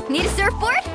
Need a surfboard?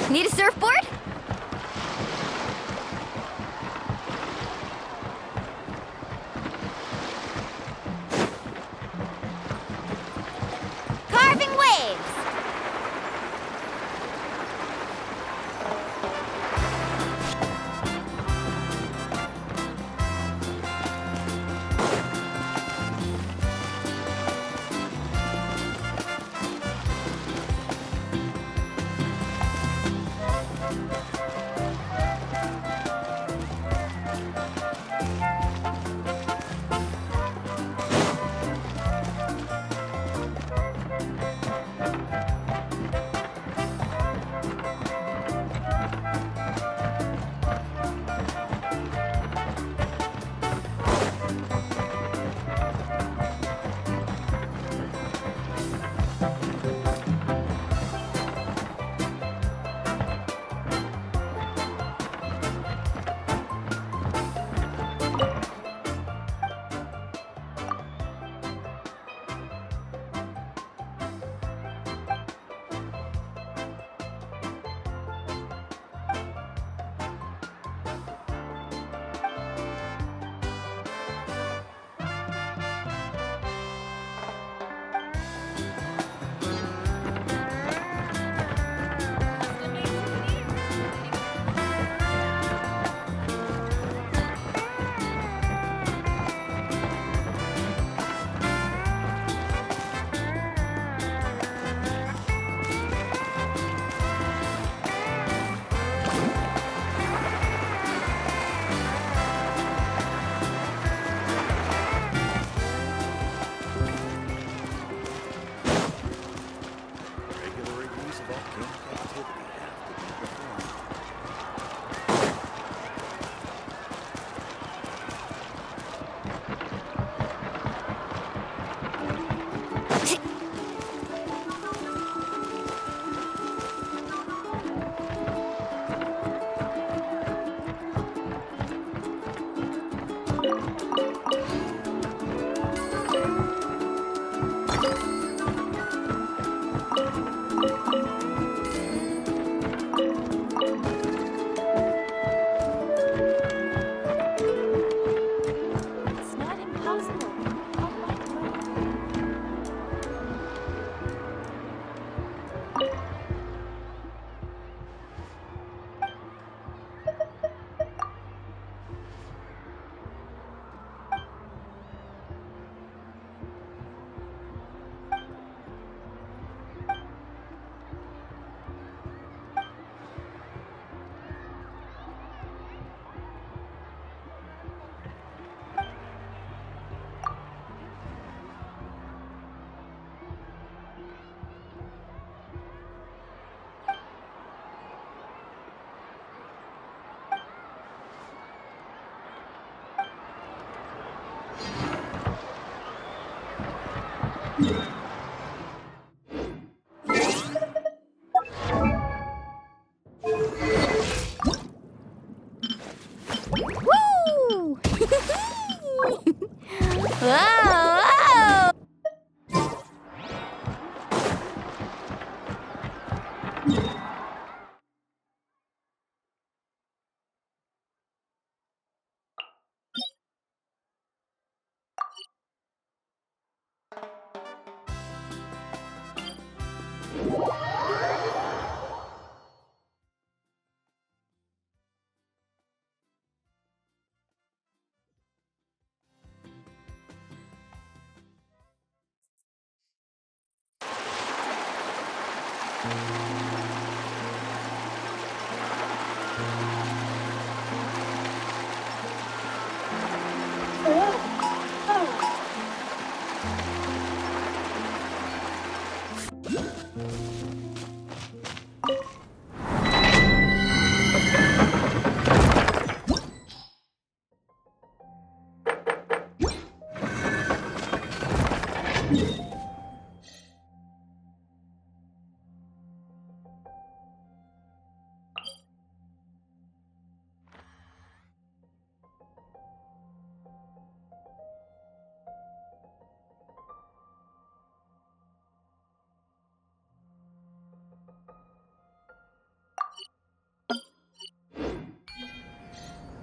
Need a surfboard? Carving waves! Regular reviews of volcanic activity have to be performed. It's not impossible. I'll find a way. Woo! Whoa!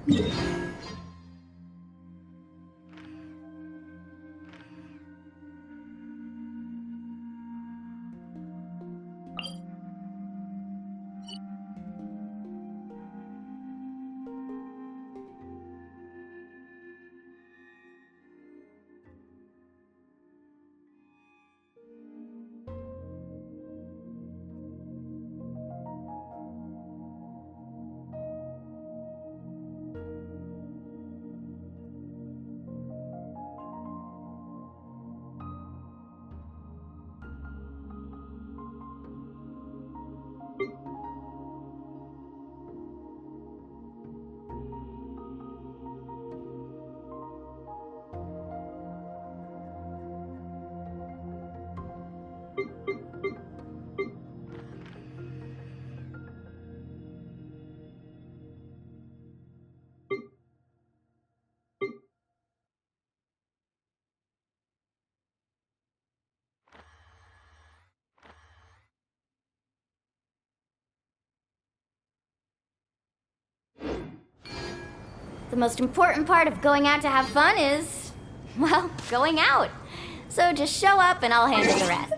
The most important part of going out to have fun is, well, going out. So just show up and I'll handle the rest.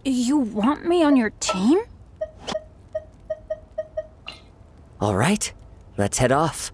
You want me on your team? All right, let's head off.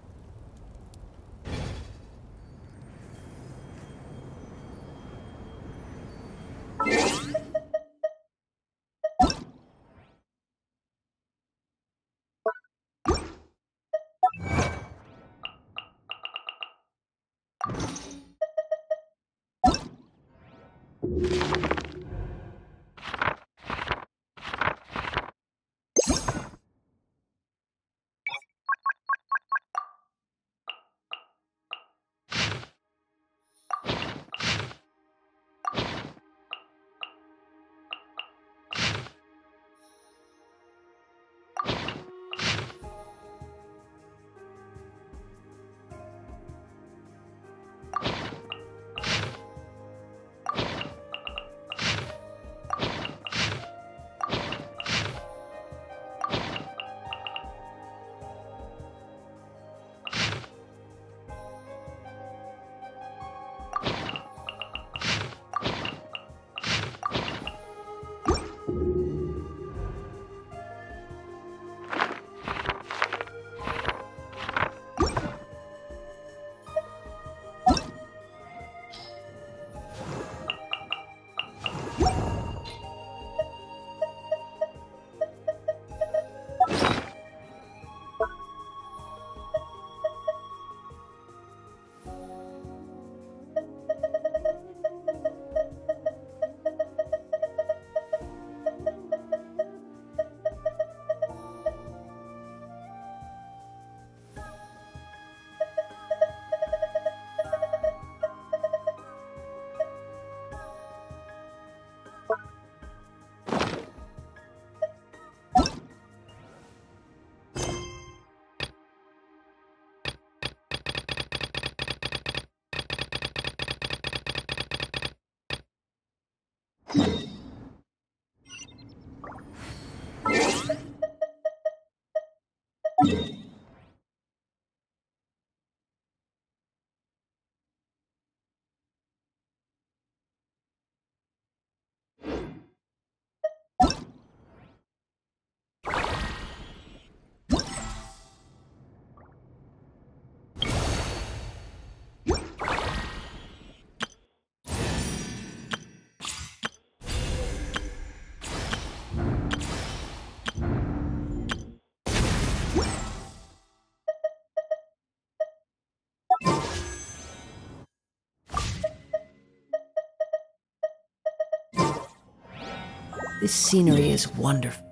This scenery is wonderful.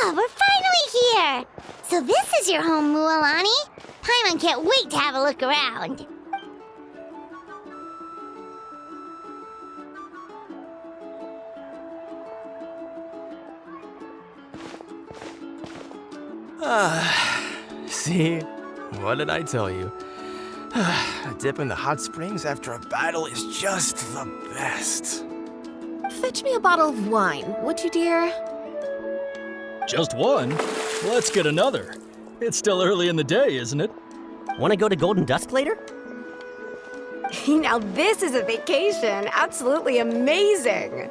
Oh, we're finally here! So this is your home, Mualani? Paimon can't wait to have a look around. See? What did I tell you? A dip in the hot springs after a battle is just the best. Fetch me a bottle of wine, would you, dear? Just one? Let's get another. It's still early in the day, isn't it? Want to go to Golden Dusk later? Now this is a vacation. Absolutely amazing.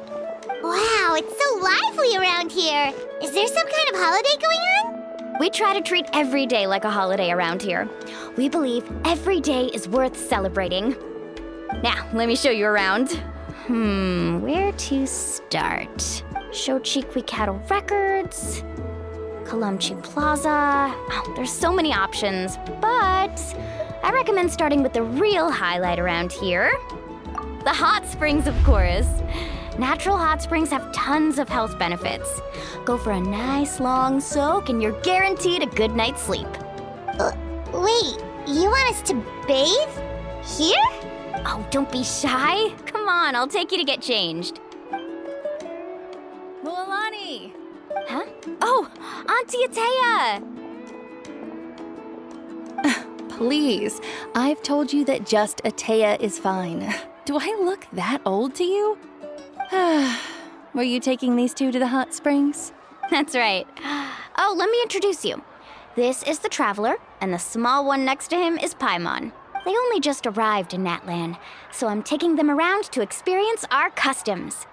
Wow, it's so lively around here. Is there some kind of holiday going on? We try to treat every day like a holiday around here. We believe every day is worth celebrating. Now, let me show you around. Where to start? Shochiqui Cattle Records, Kalamchi Plaza. Oh, there's so many options, but I recommend starting with the real highlight around here. The hot springs, of course. Natural hot springs have tons of health benefits. Go for a nice long soak and you're guaranteed a good night's sleep. Wait, you want us to bathe? Here? Oh, don't be shy. Come on, I'll take you to get changed. Mualani! Huh? Oh, Auntie Atea! Please, I've told you that just Atea is fine. Do I look that old to you? Were you taking these two to the hot springs? That's right. Oh, let me introduce you. This is the Traveler, and the small one next to him is Paimon. They only just arrived in Natlan, so I'm taking them around to experience our customs.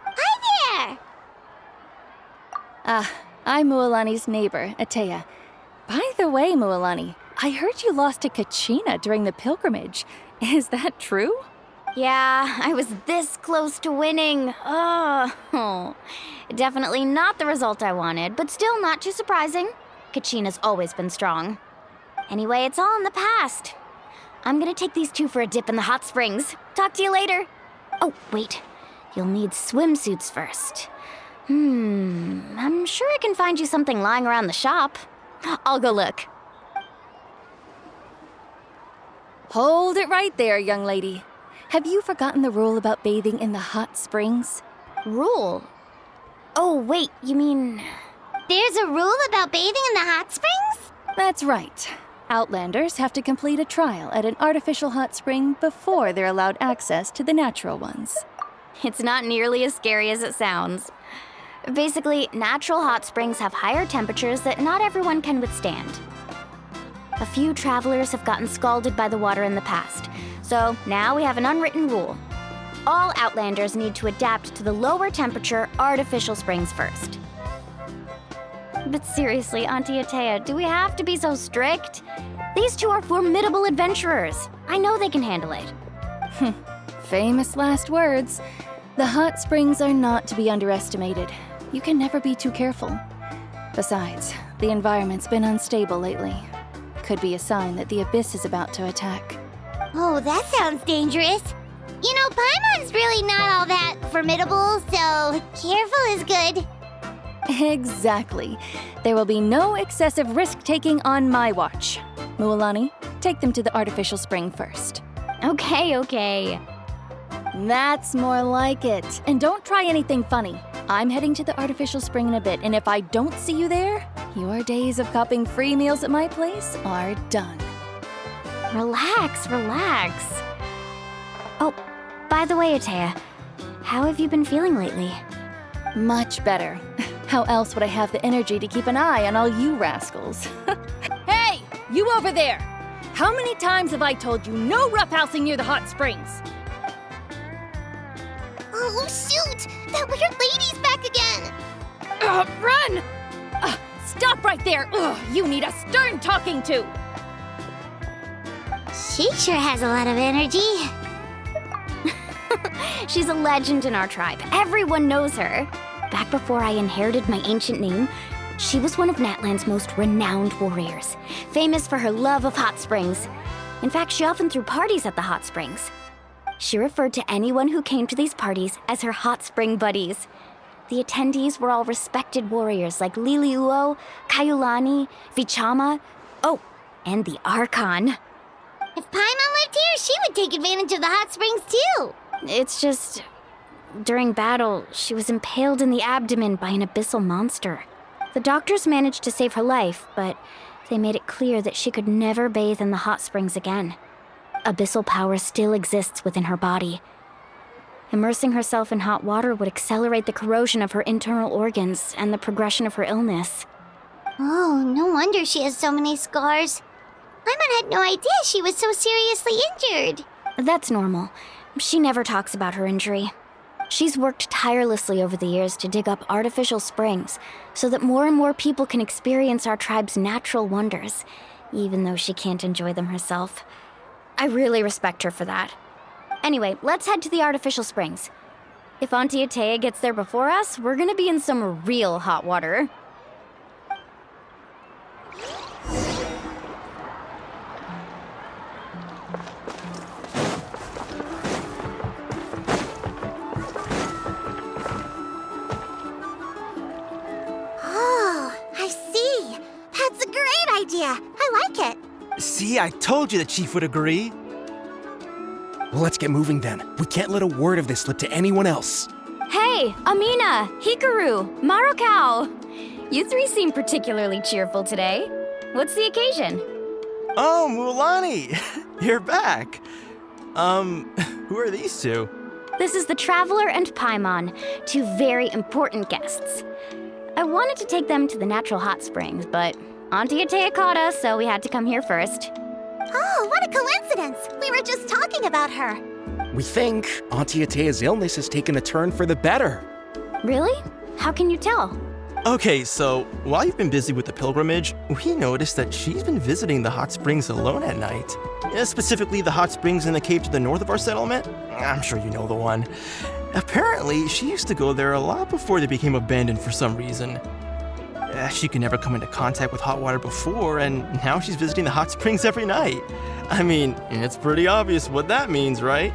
Hi there! I'm Mualani's neighbor, Atea. By the way, Mualani, I heard you lost to Kachina during the pilgrimage. Is that true? Yeah, I was this close to winning. Oh, definitely not the result I wanted, but still not too surprising. Kachina's always been strong. Anyway, it's all in the past. I'm gonna take these two for a dip in the hot springs. Talk to you later. Oh, wait. You'll need swimsuits first. I'm sure I can find you something lying around the shop. I'll go look. Hold it right there, young lady. Have you forgotten the rule about bathing in the hot springs? Rule? Oh, wait, you mean... There's a rule about bathing in the hot springs? That's right. Outlanders have to complete a trial at an artificial hot spring before they're allowed access to the natural ones. It's not nearly as scary as it sounds. Basically, natural hot springs have higher temperatures that not everyone can withstand. A few travelers have gotten scalded by the water in the past, so now we have an unwritten rule. All Outlanders need to adapt to the lower temperature artificial springs first. But seriously, Auntie Atea, do we have to be so strict? These two are formidable adventurers. I know they can handle it. Famous last words. The hot springs are not to be underestimated. You can never be too careful. Besides, the environment's been unstable lately. Could be a sign that the abyss is about to attack. Oh, that sounds dangerous. You know, Paimon's really not all that formidable, so careful is good. Exactly. There will be no excessive risk-taking on my watch. Mualani, take them to the artificial spring first. Okay. That's more like it. And don't try anything funny. I'm heading to the artificial spring in a bit, and if I don't see you there, your days of copping free meals at my place are done. Relax. Oh, by the way, Atea, how have you been feeling lately? Much better. How else would I have the energy to keep an eye on all you rascals? Hey, you over there! How many times have I told you no roughhousing near the hot springs? Oh, shoot! That weird lady's back again! Run! Stop right there! there! Ugh, you need a stern talking to! She sure has a lot of energy. She's a legend in our tribe. Everyone knows her. Back before I inherited my ancient name, she was one of Natland's most renowned warriors, famous for her love of hot springs. In fact, she often threw parties at the hot springs. She referred to anyone who came to these parties as her hot spring buddies. The attendees were all respected warriors like Liliuo, Kaiulani, Vichama, oh, and the Archon. If Paimon lived here, she would take advantage of the hot springs too. It's just, during battle, she was impaled in the abdomen by an abyssal monster. The doctors managed to save her life, but they made it clear that she could never bathe in the hot springs again. Abyssal power still exists within her body. Immersing herself in hot water would accelerate the corrosion of her internal organs and the progression of her illness. Oh, no wonder she has so many scars. Paimon had no idea she was so seriously injured. That's normal. She never talks about her injury. She's worked tirelessly over the years to dig up artificial springs so that more and more people can experience our tribe's natural wonders, even though she can't enjoy them herself. I really respect her for that. Anyway, let's head to the artificial springs. If Auntie Atea gets there before us, we're gonna be in some real hot water. Oh, I see. That's a great idea. I like it. See, I told you the chief would agree. Well, let's get moving then. We can't let a word of this slip to anyone else. Hey, Amina, Hikaru, Marukao! You three seem particularly cheerful today. What's the occasion? Oh, Mulani, you're back. Who are these two? This is the Traveler and Paimon, two very important guests. I wanted to take them to the natural hot springs, but Auntie Atea caught us, so we had to come here first. Oh, what a coincidence. We were just talking about her. We think Auntie Atea's illness has taken a turn for the better. Really? How can you tell? Okay, so while you've been busy with the pilgrimage, we noticed that she's been visiting the hot springs alone at night. Specifically, the hot springs in the cave to the north of our settlement. I'm sure you know the one. Apparently, she used to go there a lot before they became abandoned for some reason. She could never come into contact with hot water before, and now she's visiting the hot springs every night. I mean, it's pretty obvious what that means, right?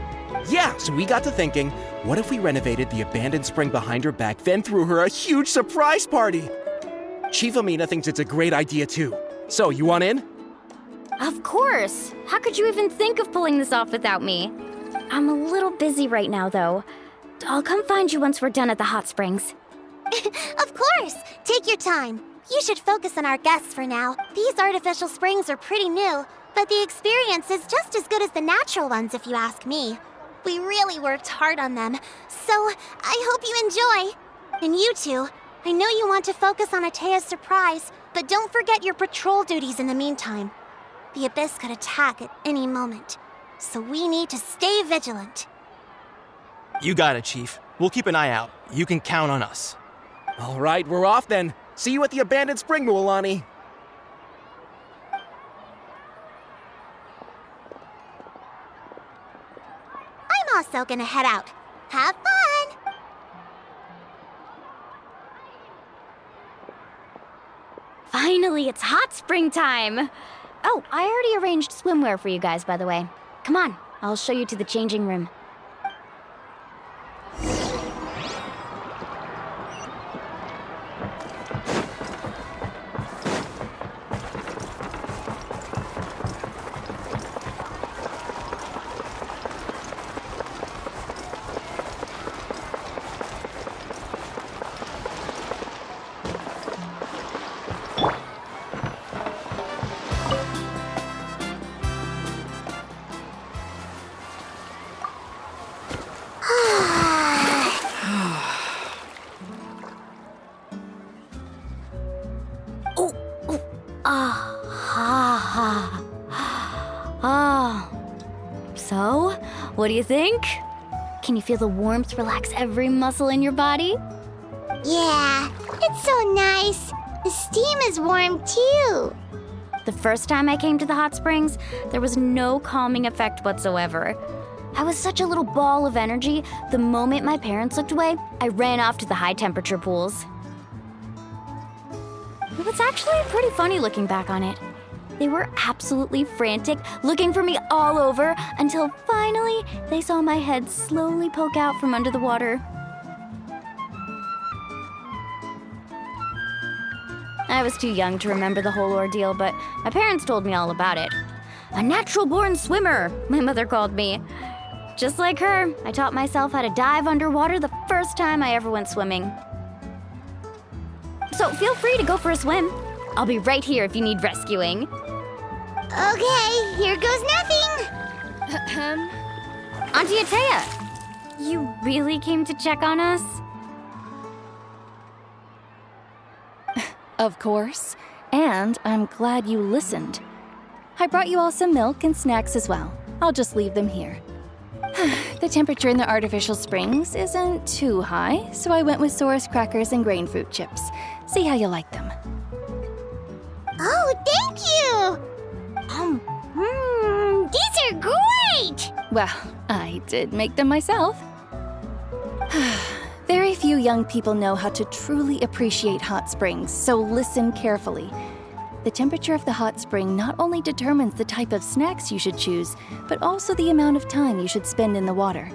Yeah, so we got to thinking, what if we renovated the abandoned spring behind her back, then threw her a huge surprise party? Chief Amina thinks it's a great idea too. So, you want in? Of course! How could you even think of pulling this off without me? I'm a little busy right now, though. I'll come find you once we're done at the hot springs. Of course. Take your time. You should focus on our guests for now. These artificial springs are pretty new, but the experience is just as good as the natural ones if you ask me. We really worked hard on them, so I hope you enjoy. And you two, I know you want to focus on Atea's surprise, but don't forget your patrol duties in the meantime. The Abyss could attack at any moment, so we need to stay vigilant. You got it, Chief. We'll keep an eye out. You can count on us. All right, we're off then. See you at the abandoned spring, Mualani. I'm also gonna head out. Have fun! Finally, it's hot spring time! Oh, I already arranged swimwear for you guys, by the way. Come on, I'll show you to the changing room. So, what do you think? Can you feel the warmth relax every muscle in your body? Yeah, it's so nice. The steam is warm too. The first time I came to the hot springs, there was no calming effect whatsoever. I was such a little ball of energy, the moment my parents looked away, I ran off to the high temperature pools. It was actually pretty funny looking back on it. They were absolutely frantic, looking for me all over, until finally they saw my head slowly poke out from under the water. I was too young to remember the whole ordeal, but my parents told me all about it. A natural-born swimmer, my mother called me. Just like her, I taught myself how to dive underwater the first time I ever went swimming. So feel free to go for a swim. I'll be right here if you need rescuing. Okay, here goes nothing. Auntie Atea, you really came to check on us? Of course. And I'm glad you listened. I brought you all some milk and snacks as well. I'll just leave them here. The temperature in the artificial springs isn't too high, so I went with Saurus crackers and grain fruit chips. See how you like them. Oh, thank you! These are great! Well, I did make them myself. Very few young people know how to truly appreciate hot springs, so listen carefully. The temperature of the hot spring not only determines the type of snacks you should choose, but also the amount of time you should spend in the water.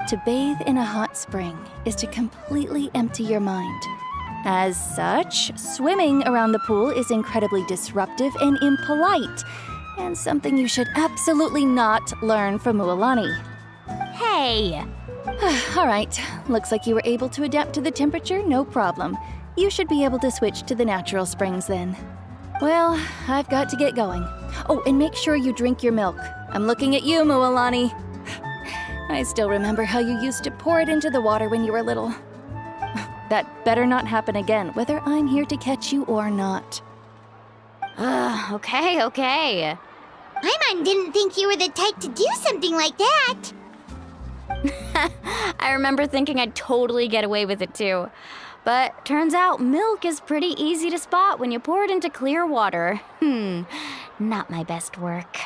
To bathe in a hot spring is to completely empty your mind. As such, swimming around the pool is incredibly disruptive and impolite, and something you should absolutely not learn from Mualani. Hey! All right, looks like you were able to adapt to the temperature, no problem. You should be able to switch to the natural springs then. Well, I've got to get going. Oh, and make sure you drink your milk. I'm looking at you, Mualani. I still remember how you used to pour it into the water when you were little. That better not happen again, whether I'm here to catch you or not. Okay. Paimon didn't think you were the type to do something like that. I remember thinking I'd totally get away with it too. But turns out milk is pretty easy to spot when you pour it into clear water. Not my best work.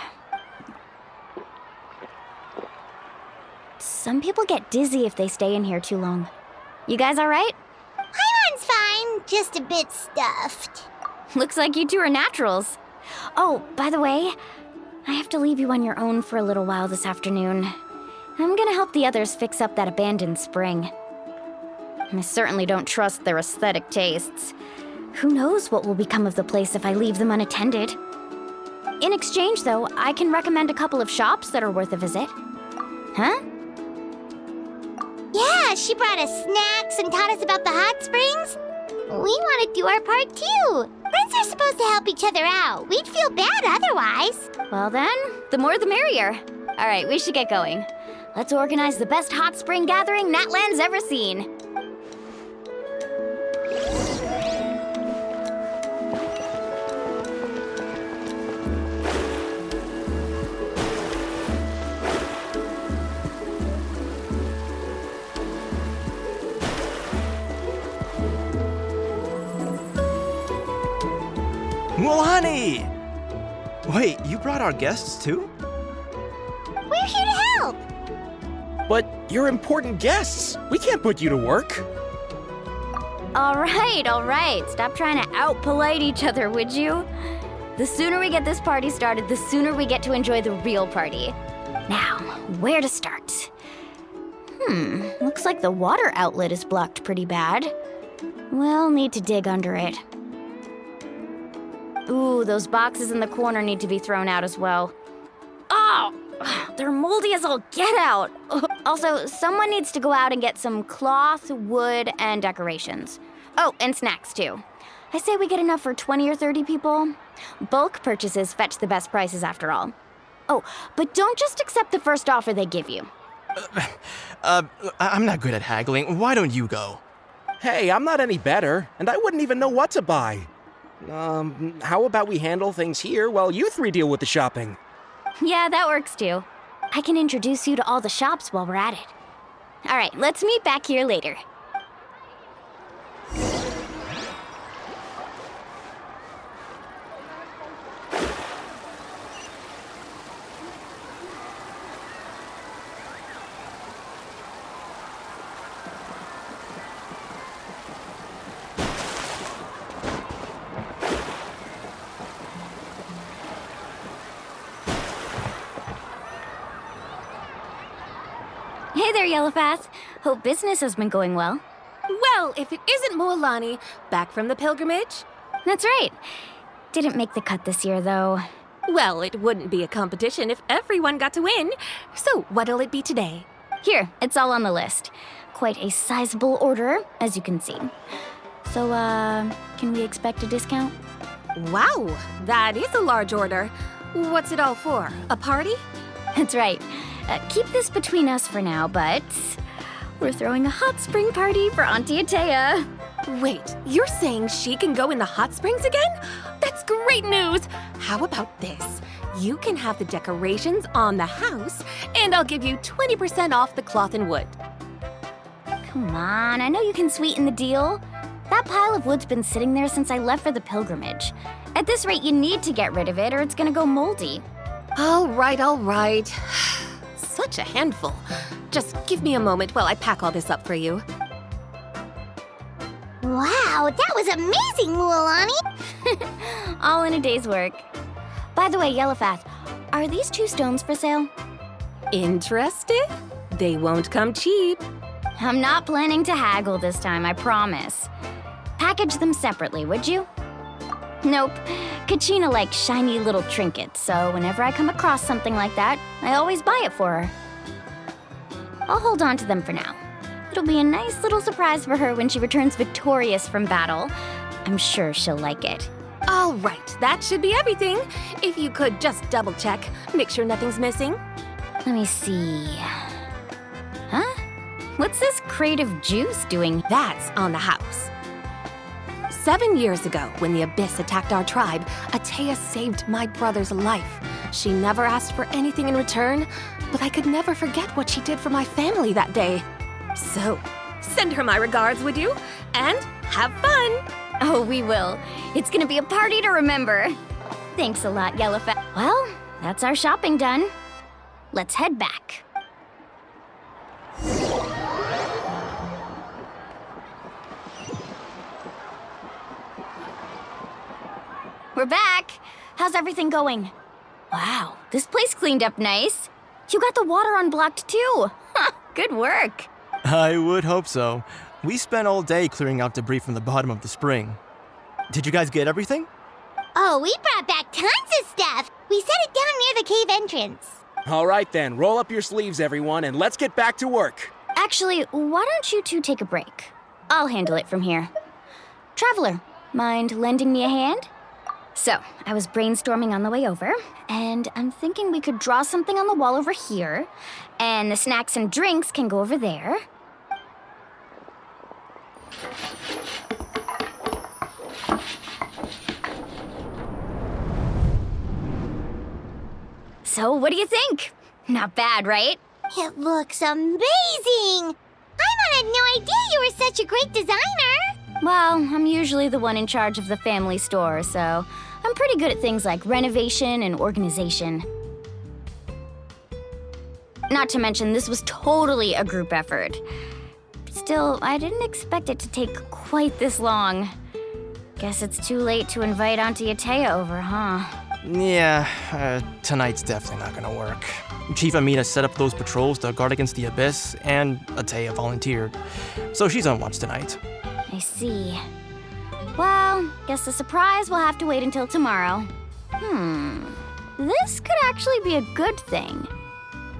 Some people get dizzy if they stay in here too long. You guys all right? Paimon's fine, just a bit stuffed. Looks like you two are naturals. Oh, by the way, I have to leave you on your own for a little while this afternoon. I'm gonna help the others fix up that abandoned spring. I certainly don't trust their aesthetic tastes. Who knows what will become of the place if I leave them unattended? In exchange, though, I can recommend a couple of shops that are worth a visit. Huh? Yeah, she brought us snacks and taught us about the hot springs. We want to do our part too. Friends are supposed to help each other out. We'd feel bad otherwise. Well then, the more the merrier. All right, we should get going. Let's organize the best hot spring gathering Natland's ever seen. Mualani! Wait, you brought our guests too? We're here to help. But you're important guests. We can't put you to work. All right. Stop trying to out-polite each other, would you? The sooner we get this party started, the sooner we get to enjoy the real party. Now, where to start? Looks like the water outlet is blocked pretty bad. We'll need to dig under it. Ooh, those boxes in the corner need to be thrown out as well. Oh, they're moldy as all get out. Also, someone needs to go out and get some cloth, wood, and decorations. Oh, and snacks too. I say we get enough for 20 or 30 people. Bulk purchases fetch the best prices after all. Oh, but don't just accept the first offer they give you. I'm not good at haggling. Why don't you go? Hey, I'm not any better, and I wouldn't even know what to buy. How about we handle things here while you three deal with the shopping? Yeah, that works too. I can introduce you to all the shops while we're at it. All right, let's meet back here later. there, Yellowfast. Hope business has been going well. Well, if it isn't Moalani, back from the pilgrimage? That's right. Didn't make the cut this year, though. Well, it wouldn't be a competition if everyone got to win. So, what'll it be today? Here, it's all on the list. Quite a sizable order, as you can see. So, can we expect a discount? Wow, that is a large order. What's it all for? A party? That's right. Keep this between us for now, but we're throwing a hot spring party for Auntie Atea. Wait, you're saying she can go in the hot springs again? That's great news! How about this? You can have the decorations on the house, and I'll give you 20% off the cloth and wood. Come on, I know you can sweeten the deal. That pile of wood's been sitting there since I left for the pilgrimage. At this rate, you need to get rid of it or it's gonna go moldy. All right, all right. Such a handful. Just give me a moment while I pack all this up for you. Wow, that was amazing, Moalani! All in a day's work. By the way, Yellowfast, are these 2 stones for sale? Interested? They won't come cheap. I'm not planning to haggle this time, I promise. Package them separately, would you? Nope. Kachina likes shiny little trinkets, so whenever I come across something like that, I always buy it for her. I'll hold on to them for now. It'll be a nice little surprise for her when she returns victorious from battle. I'm sure she'll like it. All right, that should be everything. If you could just double check, make sure nothing's missing. Let me see. Huh? What's this crate of juice doing? That's on the house. 7 years ago, when the Abyss attacked our tribe, Atea saved my brother's life. She never asked for anything in return, but I could never forget what she did for my family that day. So, send her my regards, would you? And have fun! Oh, we will. It's gonna be a party to remember. Thanks a lot, Yellowfast. Well, that's our shopping done. Let's head back. We're back. How's everything going? Wow, this place cleaned up nice. You got the water unblocked too. Good work. I would hope so. We spent all day clearing out debris from the bottom of the spring. Did you guys get everything? Oh, we brought back tons of stuff! We set it down near the cave entrance. All right then, roll up your sleeves, everyone, and let's get back to work. Actually, why don't you two take a break? I'll handle it from here. Traveler, mind lending me a hand? So, I was brainstorming on the way over, and I'm thinking we could draw something on the wall over here, and the snacks and drinks can go over there. So, what do you think? Not bad, right? It looks amazing! Paimon had no idea you were such a great designer! Well, I'm usually the one in charge of the family store, so I'm pretty good at things like renovation and organization. Not to mention, this was totally a group effort. Still, I didn't expect it to take quite this long. Guess it's too late to invite Auntie Atea over, huh? Yeah, tonight's definitely not gonna work. Chief Amina set up those patrols to guard against the Abyss, and Atea volunteered. So she's on watch tonight. I see. Well, guess the surprise will have to wait until tomorrow. This could actually be a good thing.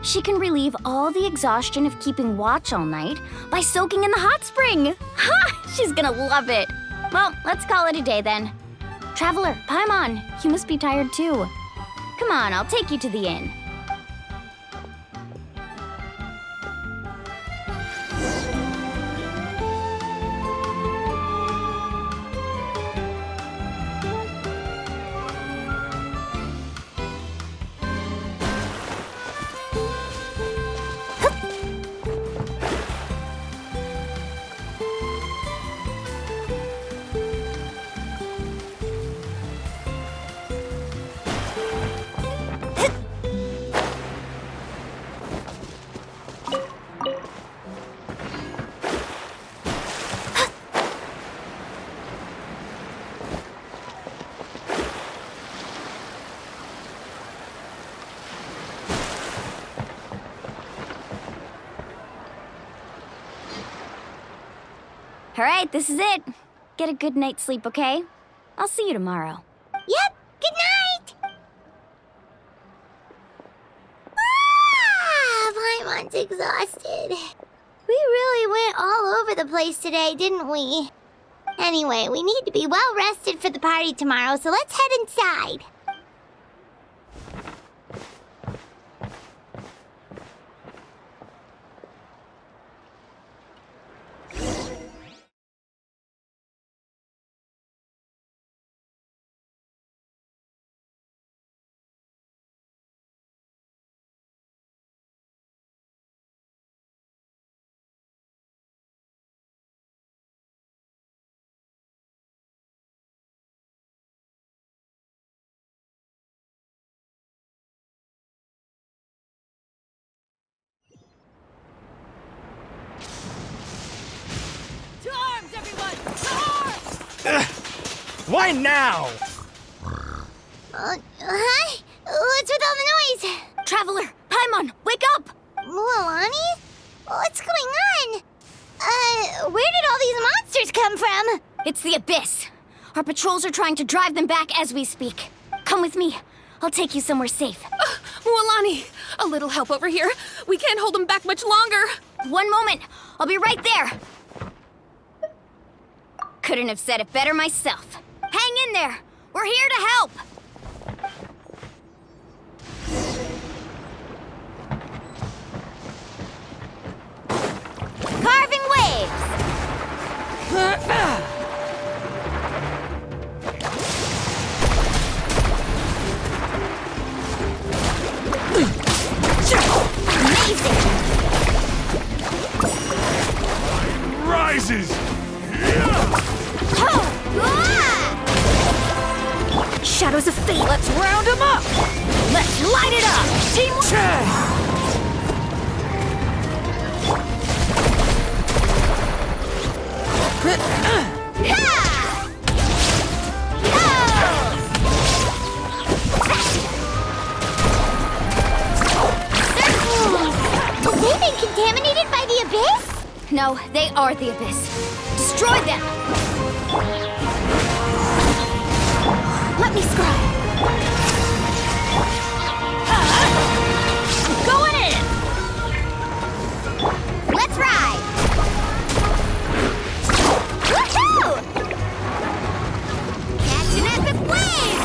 She can relieve all the exhaustion of keeping watch all night by soaking in the hot spring. Ha! She's gonna love it. Well, let's call it a day then. Traveler, Paimon, you must be tired too. Come on, I'll take you to the inn. All right, this is it. Get a good night's sleep, okay? I'll see you tomorrow. Yep, good night! Ah, Paimon's exhausted. We really went all over the place today, didn't we? Anyway, we need to be well rested for the party tomorrow, so let's head inside. Why now? Huh? What's with all the noise? Traveler, Paimon, wake up! Mualani? What's going on? Where did all these monsters come from? It's the Abyss. Our patrols are trying to drive them back as we speak. Come with me. I'll take you somewhere safe. Mualani, a little help over here. We can't hold them back much longer. One moment. I'll be right there. Couldn't have said it better myself. Hang in there. We're here to help. Carving waves. Amazing. Rises! Shadows of fate. Let's round them up. Let's light it up. Have they been contaminated by the Abyss? No, they are the Abyss. Destroy them. Let me scry. Going in. Let's ride. Woohoo! Catch an epic wave.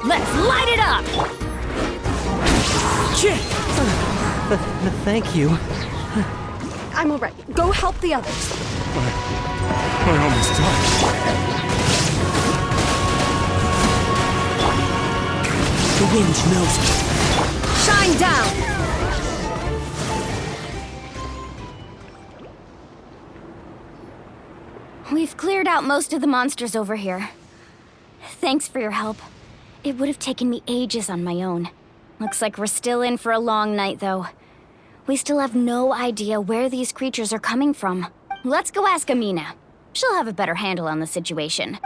Let's light it up. Thank you. I'm all right. Go help the others. I almost died. The wind knows me. Shine down. We've cleared out most of the monsters over here. Thanks for your help. It would have taken me ages on my own. Looks like we're still in for a long night, though. We still have no idea where these creatures are coming from. Let's go ask Amina. She'll have a better handle on the situation.